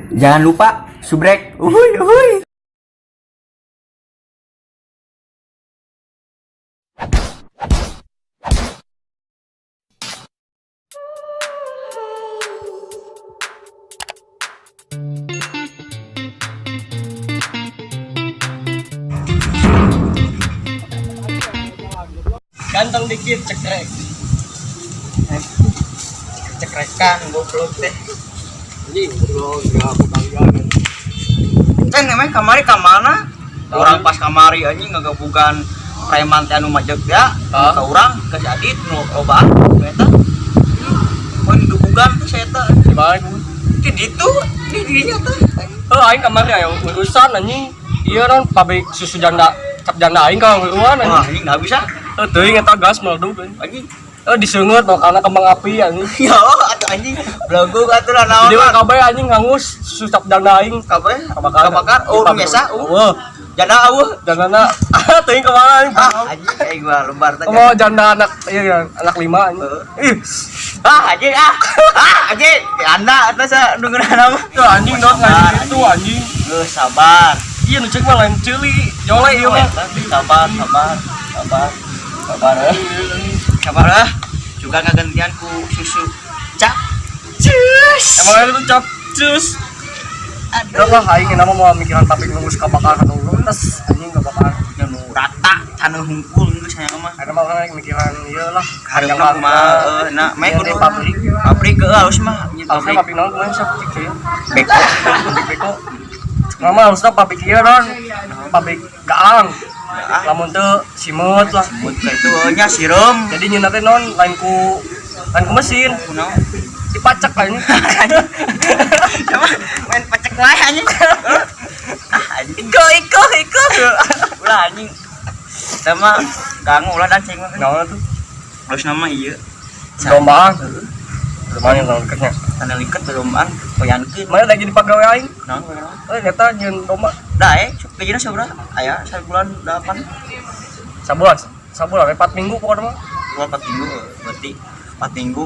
Jangan lupa subrek. Uhuy, uhuy. Ganteng dikit cekrek. Cekrekan goblok teh. Anjing, goblok enggak aku kalian. Kan emang kamari ka mana? Orang pas kamari anjing ngagabugan preman teh anu majeg ya. Ka urang ka si Adit nu lobaan eta. Poin dubugan teh saya teh. Di mana ku? Di ditu, di dirinya teh. Aing kamari aya urusan anjing. Ieu non pabrik susu janda, cap janda aing ka uruan Wah, anjing. anjing enggak bisa. Teuing eta gas meledup Anjing. diseungeut karena kembang api anjing. Ya atuh anjing. Blago atuh naon. Jadi mah kabeh anjing ngangus susu cap janda aing. Kabeh Kebakar. Oh, biasa. Wah, Janda eueuh. jandana teuing ka mana anjing? Anjing kayak gua lembar teh. Oh, janda anak iya anak 5 anjing. Ih, Anjing anjing anda atas nungguin nama tuh anjing dot ngaji itu anjing. sabar Iya nu cek mah lain ceuli, jole ieu mah. sabar lah juga ngagantian ku susu cak cus Emang itu cap cus. Udah lah aing nama mau mikiran pabrik nunggu kebakaran dulu terus anjing kebakaran nu rata canu hungkul geus saya mah ada mah kan mikiran ieu lah hareup mah na main kudu pabrik geus mah harusnya pabrik naon kumaha sok cik ya beko mama harusnya pabrik ieu non pabrik gaang lamun teu simut lah buat itu nya sirum jadi nyeuna teh non lain ku mesin kunaon dipacak lah ini sama main pacek wae anjing anjing iko ulah anjing sama ganggu ulah dan cing mah naon tuh terus nama ieu lombaan lumayan kalau dekatnya tanda liket lombaan poyankeun mana lagi dipagawe aing naon nyata nyeun domba da gajinya sabaraha aya sabulan 8 sabulan 4 minggu pokoknya mah 4 minggu berarti 4 minggu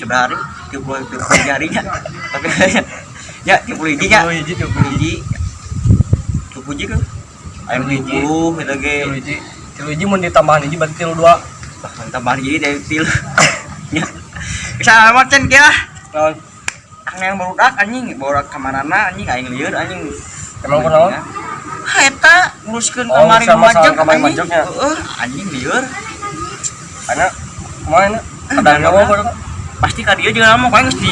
seberapa hari 30 harinya tapi ya 30 hiji nya 30 hiji kan ayam 70 eta ge 3 hiji mun ditambahan hiji berarti 32 tambah hiji dari til nya bisa macen kia naon yang barudak anjing barudak ka manana anjing aing lieur anjing emang kunaon eta nguruskeun Oh, kamari sama majeg kamari majegnya. heeh anjing lieur karena kemarin ada nyawa baru pasti ka dieu jeung lama paling geus di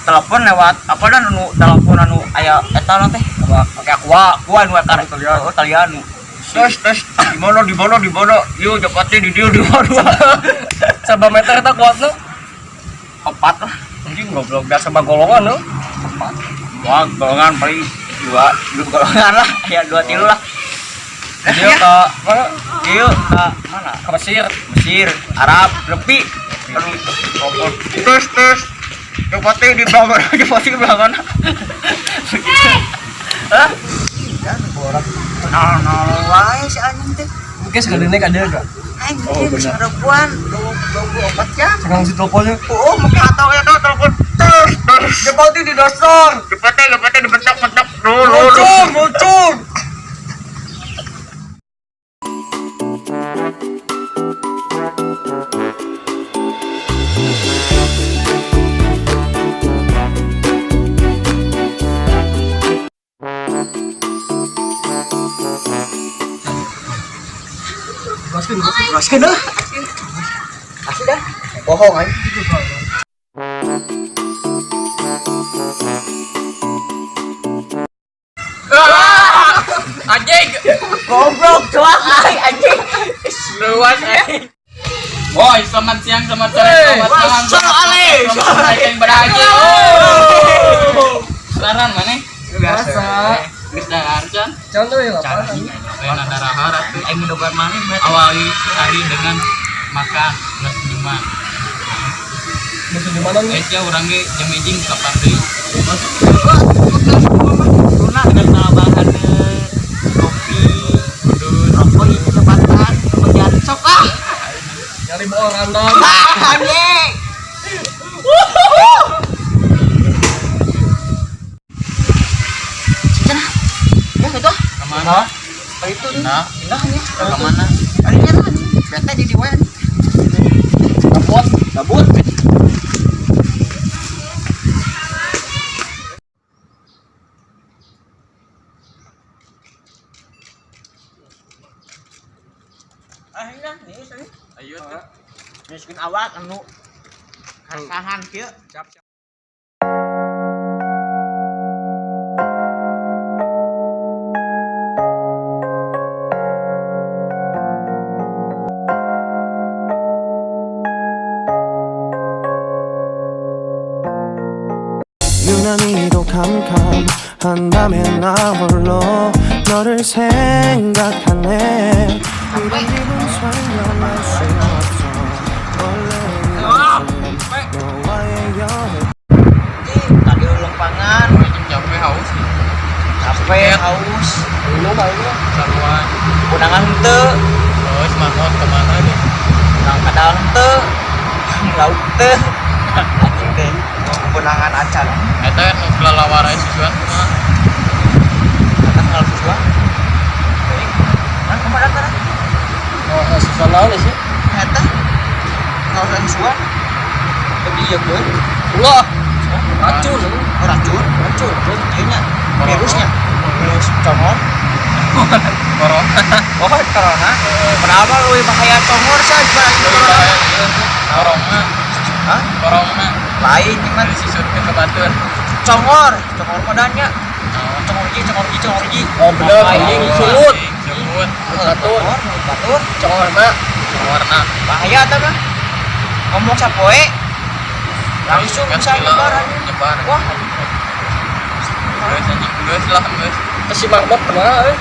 telepon lewat apa dan anu telepon anu aya eta na teh apa pakai aqua nu eta talian tes di mana ieu japate di dieu di mana sabah meter eta kuatna 4 lah anjing goblok biasa bagolongan no 4 wah golongan paling 2 golongan lah ya 2 tilu lah dia ke mana ieu ka mana ke Mesir Arab lebih tes japate di belah mana hah nah wae si anjing teh mungkin segadene ka dia enggak anjing sarapan 24 jam sekarang si teleponnya oh make atau ya telepon tes japate di dasar japate dibentak-bentak muncul Raskeun dah. Asli dah. Bohong aja. anjing Goblok cuak anjing. luas anjing Woi, selamat siang, selamat sore, selamat malam, selamat hari yang berbahagia. Saran mana? Biasa. Geus dahar can. contoh ya apa Yang ada rahar atuh. Aing mindogan mana berarti? Awali hari dengan makan plus senyuman. musuh di mana nih Esnya urang ge jemejing kapan deui. Luna dengan tambahan kopi, rokok ini kecepatan, kemudian sok nyari bawa randang anjing. Mana? Itu Nah, indahnya. ke mana? Kalinya kan bete di diwan. Gabut. Akhirnya nih saya. Ayo. Miskin awak anu kasahan kieu. Siap. 유난히도 캄캄한 밤에 나 홀로 너를 생각하네 이런 기분 설명할 수 없어 원래 이렇게 너와의 여행 Tadi ulang pangan, Capek haus. capek, haus, Lu bae. Saruan. undangan henteu, Terus manot kemana nih? urang kadal henteu, lauk teu. Anjing teh, undangan acan. Eta kan kelelawar siswan kumaha? Atas kalau siswa. Nah, kemana tadi? Oh, susah naon sih? Eta kalau siswa. Tapi iya gue. Ulah. Racun. Oh, racun. Dianya virusnya. Virus congor. Corona. Oh, corona. Kenapa lu bahaya congor saja? Corona. Hah? Corona. Lain gimana? Sisut ke batur. Congor badannya. Congor ji. Oh, bener. Anjing sulut. Sulut. Batur. Congor mah. Warna. Bahaya tuh mah. Ngomong sapoe. Langsung bisa nyebar aja. Nyebar. Wah, Geus anjing, geus lah, geus. Si Marmot pernah euy.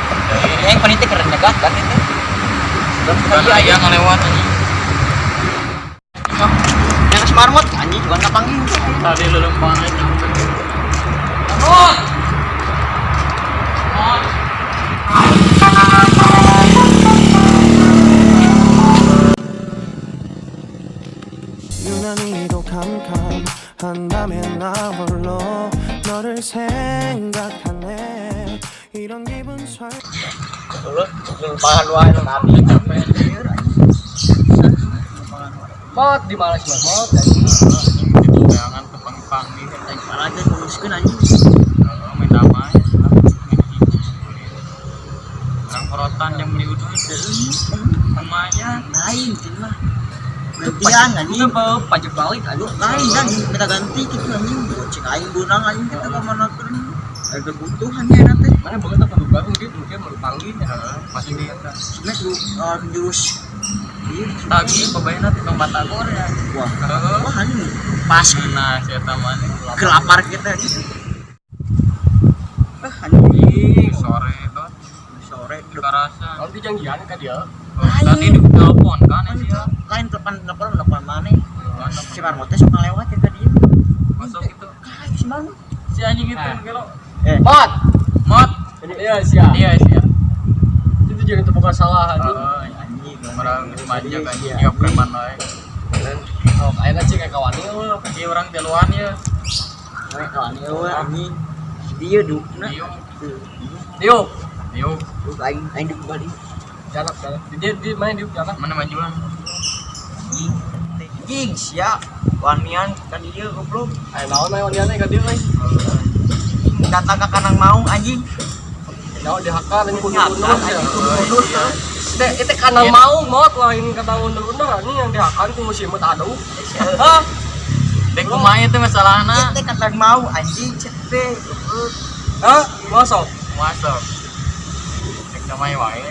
yang penting keren nyegat kan itu. Dan aya ngalewat anjing. Yang semarmut anjing juga nggak panggil. Tadi lelempang aja. Aduh. 유난히도 캄캄한 밤에 나 홀로 너를 생각하네 이런 기분 설 Dulu pangan luar tadi capek. Mot di mana sih Mot? Jangan kepang-pang nih. Salah aja nguruskeun anjing. Main damai. Orang porotan yang beli udang namanya Lain cuma gantian anjing. Pajak balik aduh. Lain dan minta ganti gitu anjing. Cek aing bunang anjing kita ke mana keur. Ada kebutuhan ya nanti. Mana banget apa baru gitu mungkin mau panggil ya. pasti dia. Sebenarnya tuh jurus. Iya, Tagi pemainnya tukang batagor ya. wah, wah anjing pas Nah, saya tamane kelapar kita gitu. Anjing sore itu sore kerasa. Nanti janjian kan dia. Tadi di telepon kan ya dia. lain depan mana si Marmot teh sok lewat ya tadi Masuk itu. si Marmot Si anjing itu gelo. Mot. Mot. Iya sia. Iya sih. Itu jangan terbuka salah anjing. anjing Orang manja kan dia preman lain. Oh, kayaknya sih kayak kawannya mah. Dia orang teluan ya. mereka anjing dia dukna Yuk. Yuk. Yuk. duk aing duk balik Jalan. Dia main di jalan. Mana majuan? anjing siap wanian kan dia goblok Ayo naon main dia nih ka dia euy. datang ke kanang mau anjing Naon dihakar ini kudu Nyata, mundur anjing, ya. kudu mundur, Iya. Itu kanang mau Mot lain kata mundur-mundur ini yang dihakar ku musim aduh. Hah? Dek kumaha itu masalahna. kita kanang mau anjing cepet Hah? Masuk. Masuk. Dek damai wae.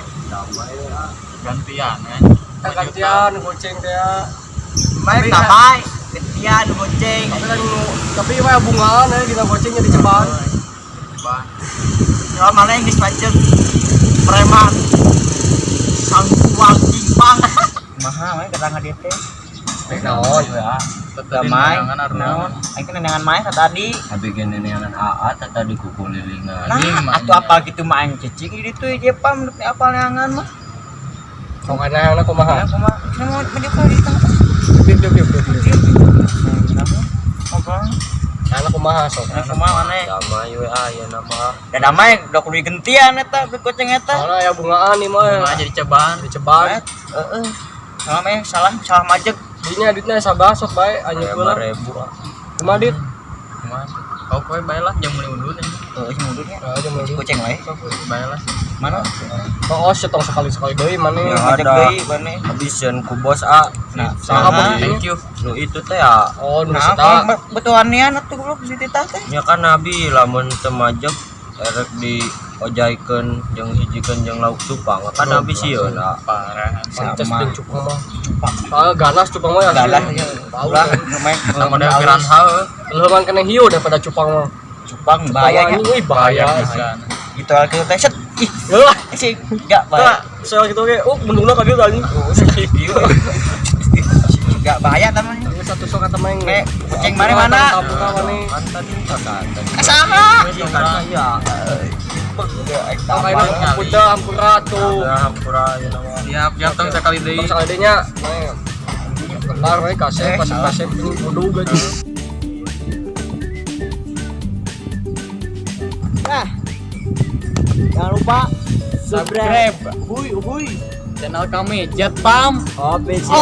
Gantian ya. Gantian goceng teh. main tamai gantian goceng Tapi wae bungaan dina gocengnya di Jepang. Bah. ya mana yang dispatcher preman sangkuang jimpang mahal main ketangga dia teh Naon? Tetep damai jangan naon aing kan nengan main tadi Tapi kan neneangan AA tadi kukulilingan. nah atuh apa gitu mah aing cicing di ditu dia pam menurut apa neangan mah Kok ana ana kumaha? aku mah mau dia kali di tengah Diuk. ngobrol Anak kumaha sok. Kumaha maneh? Sama WA ya nama. Da damai udah kudu digentian eta kucing eta. Soalnya ya bungaan nih mah. Nah, jadi cobaan. Diceban. Heeh. Salah majeg. Dinya duitnya sabah sok bae anjing heula. 5.000. Kumaha dit? Kau kowe baelah jam mulai undur nih. Heeh, mundurnya. Aja mah dit. Kucing we. Baelah. Mana? Oh, setong sekali-sekali deui maneh. Ya Majeg ada. deui maneh. Habisan ku bos A. Nah, Saha saha. Thank you. Nu itu teh ya. Oh, nu Nah, seta. betulan nian atuh goblok si Tita teh. Ya kan Nabi lamun teu majeg erek di ojaikeun jeung hijikeun jeung lauk cupang. Kan Nabi sieun. Parah. Pantes jeung cupang mah. Soalnya ganas cupang mah ya. Galah asli. ya. Tahu. Ulah main Sama dengan piranha. Leuman kena hiu daripada cupang mah. Cupang bahaya nya. Wih, bahaya. Gitu al kieu teh set. Ih, Lah, sih enggak bahaya. soal gitu ge, bendungna ka dieu tadi. Enggak bahaya tamanya. Ini satu sok kata main. Me, kucing mana? Buka mana? Kan tadi kata. Saha? Ya. Kayak kuda hampura tuh. Hampura ya nama. Siap tong sekali deui. Terus sekali nya, bentar we kasep ini kudu gaji. Nah. Jangan lupa Subscribe. Huy. Channel kami Jet Pam. Official.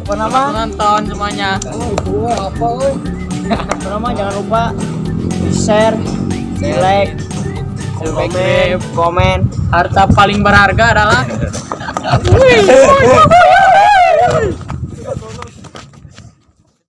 Apa nama? Nonton semuanya. Apa euy? Apa nama? Jangan lupa share, like, komen. Harta paling berharga adalah